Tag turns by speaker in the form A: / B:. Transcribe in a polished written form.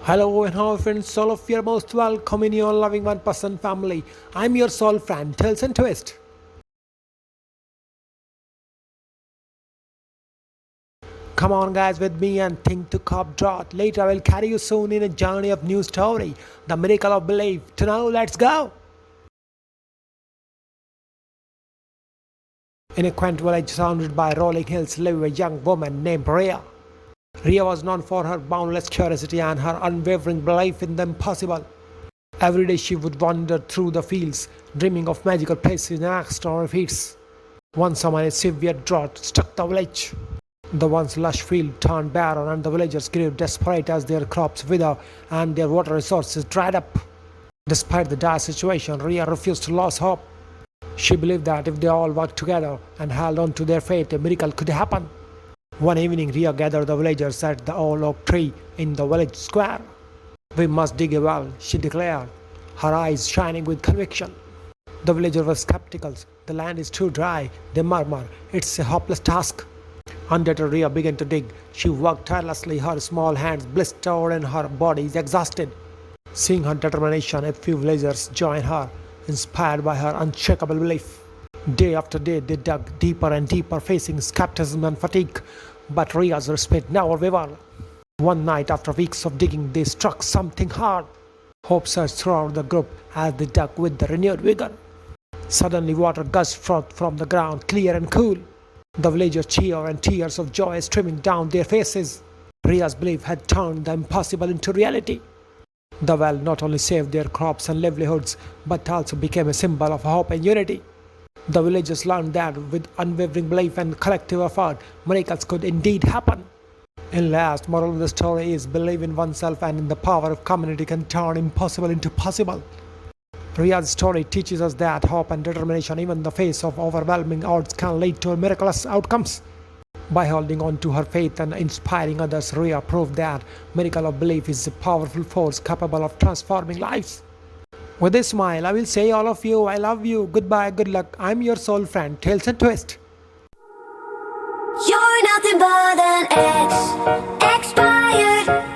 A: Hello and how friends, all of you are most welcome in your loving one person family. I'm your soul friend, Tales and Twist. Come on guys with me and think to cop drought. Later I will carry you soon in a journey of new story, the miracle of belief. To now let's go. In a quaint village surrounded by rolling hills lived a young woman named Riya. Riya was known for her boundless curiosity and her unwavering belief in the impossible. Every day she would wander through the fields, dreaming of magical places and extraordinary feats. One summer, a severe drought struck the village. The once lush field turned barren, and the villagers grew desperate as their crops withered and their water resources dried up. Despite the dire situation, Riya refused to lose hope. She believed that if they all worked together and held on to their fate, a miracle could happen. One evening, Riya gathered the villagers at the old oak tree in the village square. "We must dig a well," she declared, her eyes shining with conviction. The villagers were skeptical. "The land is too dry," they murmured. "It's a hopeless task." Undeterred, Riya began to dig. She worked tirelessly, her small hands blistered and her body exhausted. Seeing her determination, a few villagers joined her, inspired by her unshakable belief. Day after day, they dug deeper and deeper, facing skepticism and fatigue. But Riya's spirit never wavered. One night, after weeks of digging, they struck something hard. Hope surged throughout the group as they dug with the renewed vigor. Suddenly, water gushed forth from the ground, clear and cool. The villagers cheered and tears of joy streaming down their faces. Riya's belief had turned the impossible into reality. The well not only saved their crops and livelihoods, but also became a symbol of hope and unity. The villagers learned that with unwavering belief and collective effort, miracles could indeed happen. In last, moral of the story is believe in oneself and in the power of community can turn impossible into possible. Riya's story teaches us that hope and determination, even in the face of overwhelming odds, can lead to miraculous outcomes. By holding on to her faith and inspiring others, Riya proved that miracle of belief is a powerful force capable of transforming lives. With a smile, I will say all of you, I love you, goodbye, good luck. I'm your soul friend, Tales and Twist.
B: You're nothing but an expired